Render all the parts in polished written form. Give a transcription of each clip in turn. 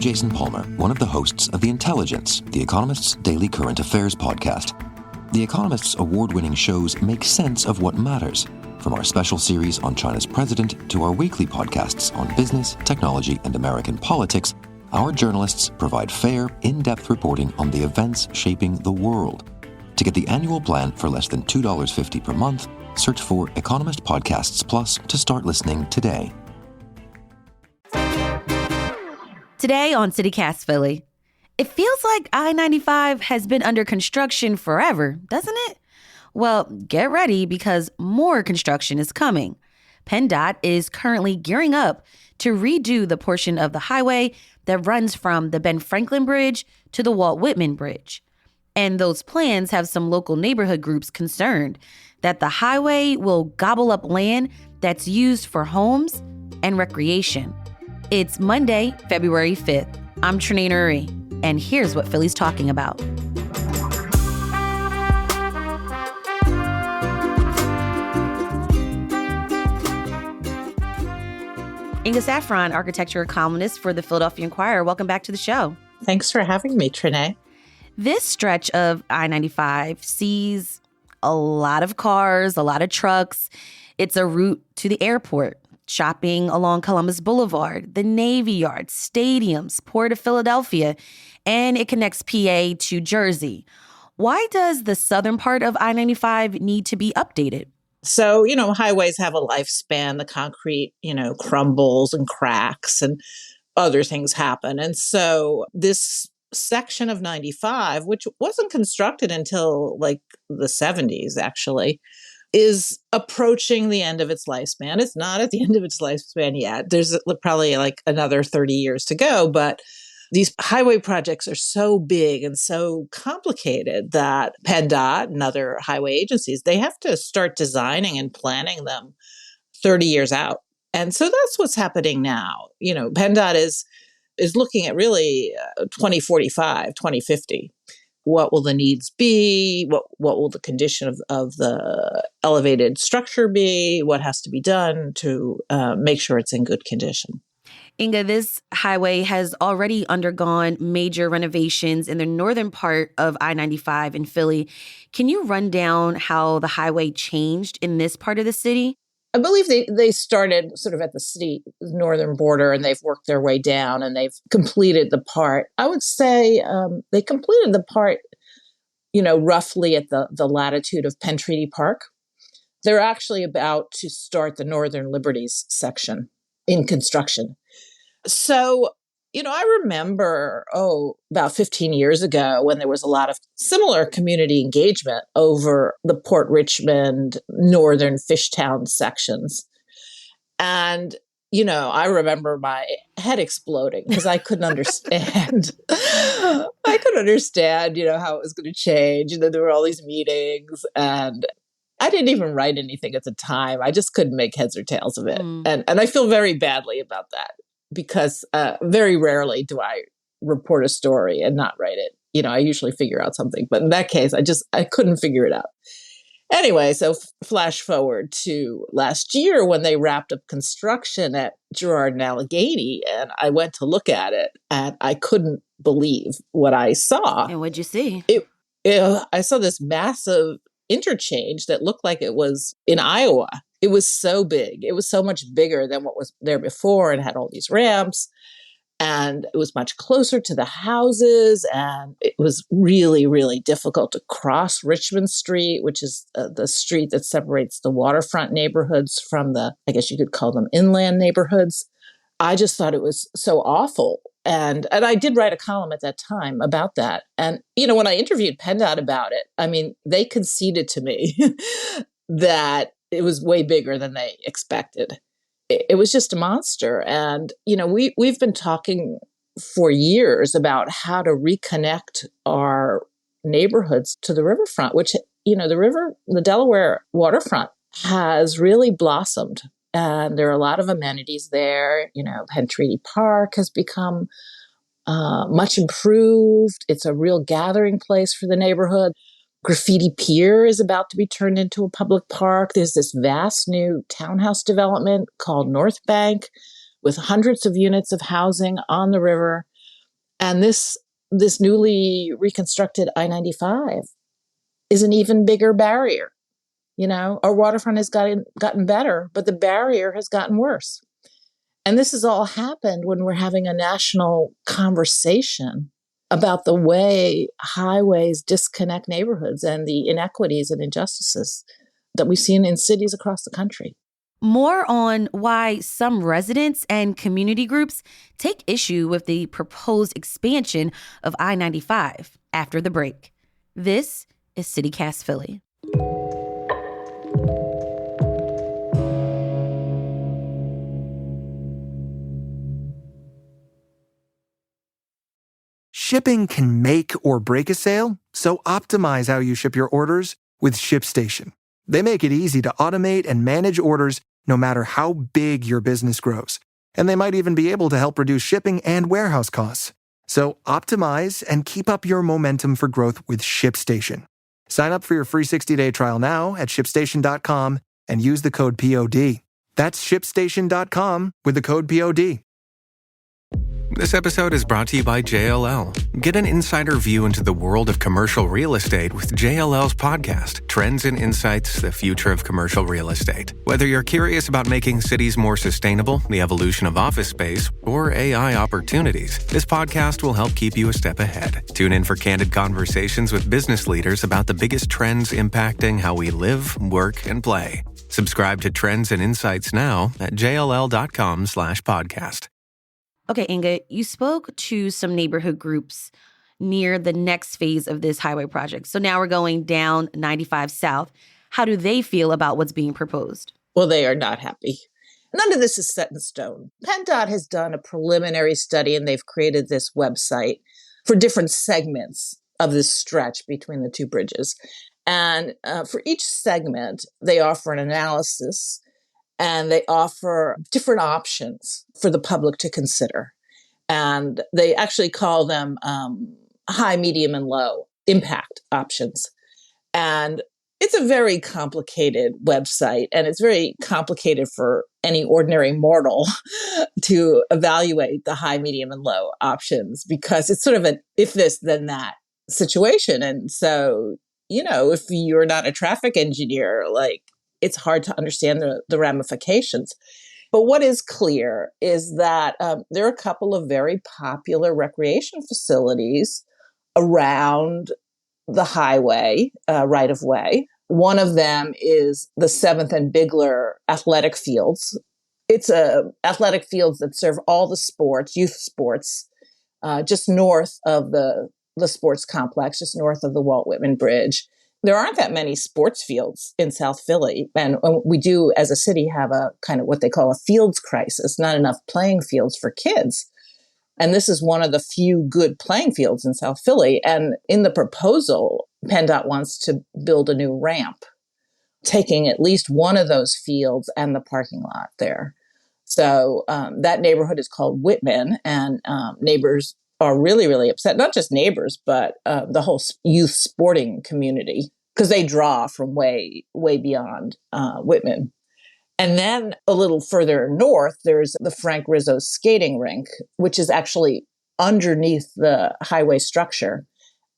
Jason Palmer, one of the hosts of The Intelligence, The Economist's daily current affairs podcast. The Economist's award-winning shows make sense of what matters, from our special series on China's president to our weekly podcasts on business, technology, and American politics. Our journalists provide fair, in-depth reporting on the events shaping the world. To get the annual plan for less than $2.50 per month, search for Economist Podcasts Plus to start listening today. Today on CityCast Philly, it feels like I-95 has been under construction forever, doesn't it? Well, get ready because more construction is coming. PennDOT is currently gearing up to redo the portion of the highway that runs from the Ben Franklin Bridge to the Walt Whitman Bridge. And those plans have some local neighborhood groups concerned that the highway will gobble up land that's used for homes and recreation. It's Monday, February 5th. I'm Trinae Nuri, and here's what Philly's talking about. Inga Saffron, architecture columnist for the Philadelphia Inquirer. Welcome back to the show. Thanks for having me, Trinae. This stretch of I-95 sees a lot of cars, a lot of trucks. It's a route to the airport, shopping along Columbus Boulevard, the Navy Yard, stadiums, Port of Philadelphia, and it connects PA to Jersey. Why does the southern part of I-95 need to be updated? So, highways have a lifespan. The concrete, crumbles and cracks and other things happen. And so this section of 95, which wasn't constructed until like the 70s, actually, is approaching the end of its lifespan. It's not at the end of its lifespan yet. There's probably like another 30 years to go, but these highway projects are so big and so complicated that PennDOT and other highway agencies, they have to start designing and planning them 30 years out. And so that's what's happening now. PennDOT is looking at really 2045, 2050. What will the needs be? What will the condition of the elevated structure be? What has to be done to make sure it's in good condition? Inga, this highway has already undergone major renovations in the northern part of I-95 in Philly. Can you run down how the highway changed in this part of the city? I believe they started sort of at the city northern border and they've worked their way down and they've completed the part. I would say they completed the part, roughly at the latitude of Penn Treaty Park. They're actually about to start the Northern Liberties section in construction. So, I remember, about 15 years ago when there was a lot of similar community engagement over the Port Richmond, Northern Fishtown sections. And, I remember my head exploding because I couldn't understand. I couldn't understand, how it was going to change. There were all these meetings and I didn't even write anything at the time. I just couldn't make heads or tails of it. And I feel very badly about that because very rarely do I report a story and not write it. I usually figure out something. But in that case, I couldn't figure it out. Anyway, so flash forward to last year when they wrapped up construction at Girard and Allegheny, and I went to look at it, and I couldn't believe what I saw. And what'd you see? I saw this massive interchange that looked like it was in Iowa. It was so big. It was so much bigger than what was there before and had all these ramps. And it was much closer to the houses. And it was really, really difficult to cross Richmond Street, which is the street that separates the waterfront neighborhoods from the, I guess you could call them inland neighborhoods. I just thought it was so awful. And I did write a column at that time about that. And, when I interviewed PennDOT about it, they conceded to me that it was way bigger than they expected. It was just a monster. And, we've been talking for years about how to reconnect our neighborhoods to the riverfront, which, the Delaware waterfront has really blossomed. And there are a lot of amenities there. Penn Treaty Park has become much improved. It's a real gathering place for the neighborhood. Graffiti Pier is about to be turned into a public park. There's this vast new townhouse development called North Bank with hundreds of units of housing on the river. And this newly reconstructed I-95 is an even bigger barrier. Our waterfront has gotten better, but the barrier has gotten worse. And this has all happened when we're having a national conversation about the way highways disconnect neighborhoods and the inequities and injustices that we've seen in cities across the country. More on why some residents and community groups take issue with the proposed expansion of I-95 after the break. This is CityCast Philly. Shipping can make or break a sale, so optimize how you ship your orders with ShipStation. They make it easy to automate and manage orders no matter how big your business grows. And they might even be able to help reduce shipping and warehouse costs. So optimize and keep up your momentum for growth with ShipStation. Sign up for your free 60-day trial now at ShipStation.com and use the code POD. That's ShipStation.com with the code POD. This episode is brought to you by JLL. Get an insider view into the world of commercial real estate with JLL's podcast, Trends and Insights, the Future of Commercial Real Estate. Whether you're curious about making cities more sustainable, the evolution of office space, or AI opportunities, this podcast will help keep you a step ahead. Tune in for candid conversations with business leaders about the biggest trends impacting how we live, work, and play. Subscribe to Trends and Insights now at jll.com/podcast. Okay, Inga, you spoke to some neighborhood groups near the next phase of this highway project. So now we're going down 95 South. How do they feel about what's being proposed? Well, they are not happy. None of this is set in stone. PennDOT has done a preliminary study, and they've created this website for different segments of this stretch between the two bridges. And for each segment, they offer an analysis, and they offer different options for the public to consider. And they actually call them high, medium, and low impact options. And it's a very complicated website, and it's very complicated for any ordinary mortal to evaluate the high, medium, and low options, because it's sort of an if this, then that situation. And so, if you're not a traffic engineer, it's hard to understand the ramifications. But what is clear is that there are a couple of very popular recreation facilities around the highway right of way. One of them is the 7th and Bigler athletic fields. It's athletic fields that serve all the sports, youth sports, just north of the sports complex, just north of the Walt Whitman Bridge. There aren't that many sports fields in South Philly. And we do, as a city, have a kind of what they call a fields crisis, not enough playing fields for kids. And this is one of the few good playing fields in South Philly. And in the proposal, PennDOT wants to build a new ramp, taking at least one of those fields and the parking lot there. So that neighborhood is called Whitman, and neighbors are really, really upset. Not just neighbors, but the whole youth sporting community, because they draw from way, way beyond Whitman. And then a little further north, there's the Frank Rizzo skating rink, which is actually underneath the highway structure.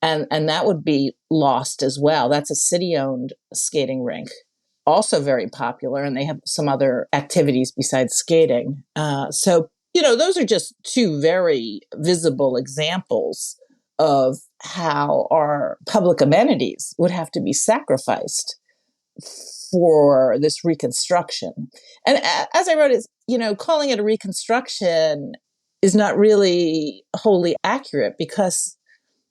And that would be lost as well. That's a city-owned skating rink, also very popular. And they have some other activities besides skating. So those are just two very visible examples of how our public amenities would have to be sacrificed for this reconstruction. And as I wrote, calling it a reconstruction is not really wholly accurate, because,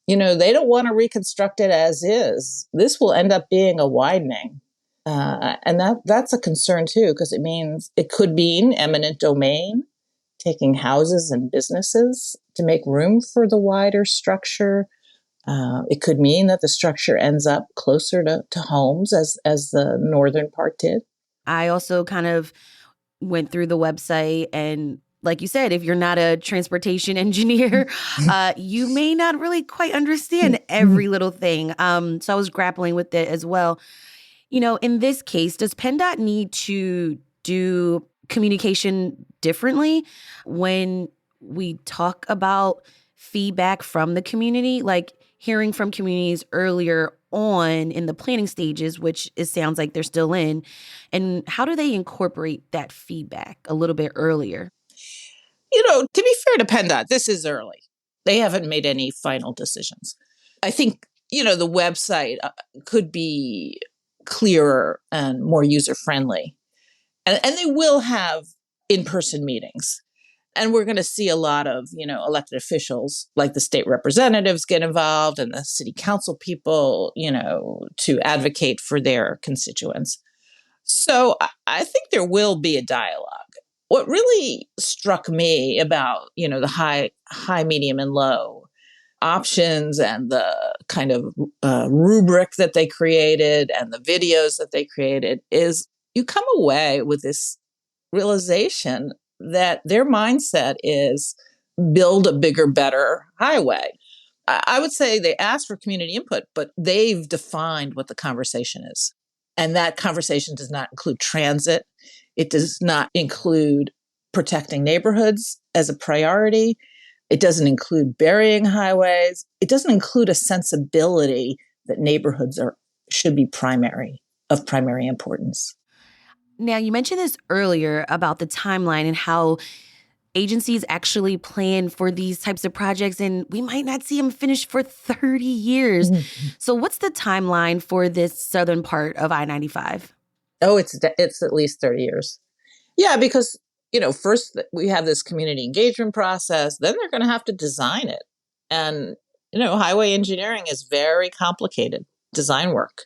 they don't want to reconstruct it as is. This will end up being a widening. And that's a concern too, because it could mean eminent domain, taking houses and businesses to make room for the wider structure. It could mean that the structure ends up closer to homes as the northern part did. I also kind of went through the website, and like you said, if you're not a transportation engineer, you may not really quite understand every little thing. So I was grappling with it as well. In this case, does PennDOT need to do communication differently when we talk about feedback from the community, like hearing from communities earlier on in the planning stages, which it sounds like they're still in? And how do they incorporate that feedback a little bit earlier? To be fair to PennDOT, this is early. They haven't made any final decisions. I think, the website could be clearer and more user-friendly. And they will have in-person meetings. And we're going to see a lot of, elected officials, like the state representatives, get involved and the city council people, to advocate for their constituents. So I think there will be a dialogue. What really struck me about, the high, medium, and low options and the kind of rubric that they created and the videos that they created is you come away with this realization that their mindset is build a bigger, better highway. I would say they asked for community input, but they've defined what the conversation is. And that conversation does not include transit. It does not include protecting neighborhoods as a priority. It doesn't include burying highways. It doesn't include a sensibility that neighborhoods should be of primary importance. Now, you mentioned this earlier about the timeline and how agencies actually plan for these types of projects, and we might not see them finished for 30 years. Mm-hmm. So what's the timeline for this southern part of I-95? Oh, it's at least 30 years. Yeah, because, first we have this community engagement process, then they're going to have to design it. And, highway engineering is very complicated design work.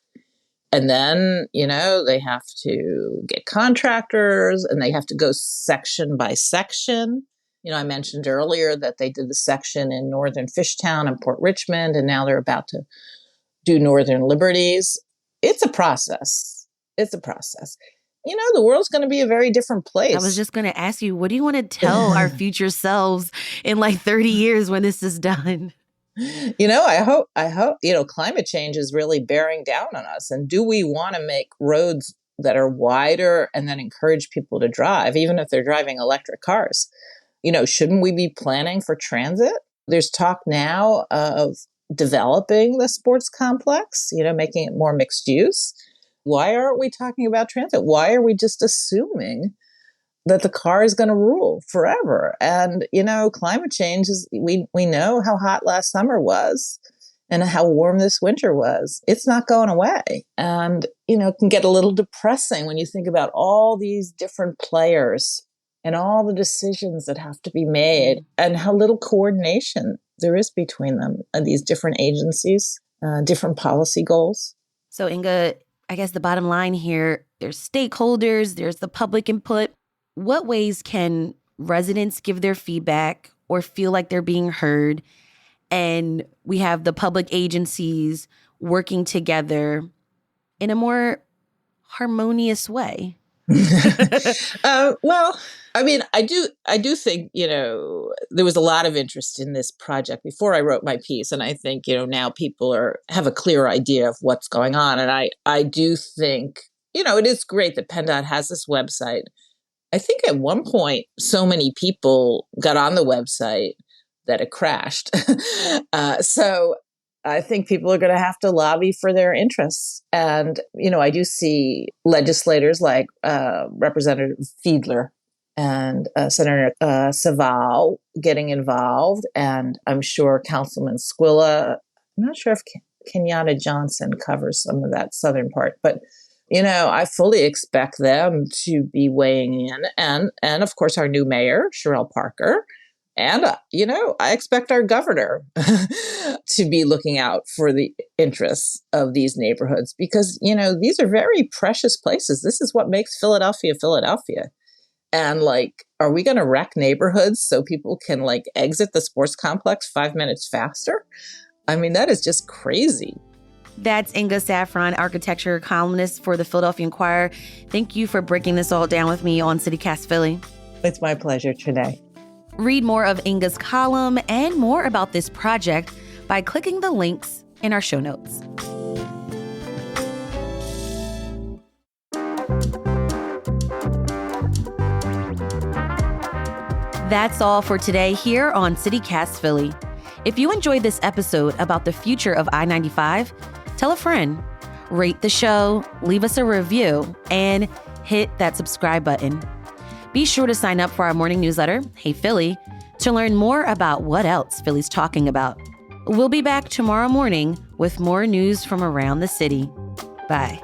And then, they have to get contractors and they have to go section by section. I mentioned earlier that they did the section in Northern Fishtown and Port Richmond, and now they're about to do Northern Liberties. It's a process. The world's going to be a very different place. I was just going to ask you, what do you want to tell our future selves in 30 years when this is done? I hope, climate change is really bearing down on us. And do we want to make roads that are wider and then encourage people to drive, even if they're driving electric cars? Shouldn't we be planning for transit? There's talk now of developing the sports complex, making it more mixed use. Why aren't we talking about transit? Why are we just assuming that the car is going to rule forever? And, climate change is, we know how hot last summer was and how warm this winter was. It's not going away. And, it can get a little depressing when you think about all these different players and all the decisions that have to be made and how little coordination there is between them and these different agencies, different policy goals. So, Inga, I guess the bottom line here, there's stakeholders, there's the public input. What ways can residents give their feedback or feel like they're being heard? And we have the public agencies working together in a more harmonious way. Well, I do think, there was a lot of interest in this project before I wrote my piece. And I think, now people have a clear idea of what's going on. And I do think, it is great that PennDOT has this website. I think at one point, so many people got on the website that it crashed. So I think people are going to have to lobby for their interests. And, I do see legislators like Representative Fiedler and Senator Saval getting involved. And I'm sure Councilman Squilla, I'm not sure if Kenyatta Johnson covers some of that southern part, but I fully expect them to be weighing in. And of course, our new mayor, Sherelle Parker. And, I expect our governor to be looking out for the interests of these neighborhoods because, these are very precious places. This is what makes Philadelphia, Philadelphia. And are we going to wreck neighborhoods so people can exit the sports complex 5 minutes faster? That is just crazy. That's Inga Saffron, architecture columnist for the Philadelphia Inquirer. Thank you for breaking this all down with me on CityCast Philly. It's my pleasure today. Read more of Inga's column and more about this project by clicking the links in our show notes. That's all for today here on CityCast Philly. If you enjoyed this episode about the future of I-95, tell a friend, rate the show, leave us a review, and hit that subscribe button. Be sure to sign up for our morning newsletter, Hey Philly, to learn more about what else Philly's talking about. We'll be back tomorrow morning with more news from around the city. Bye.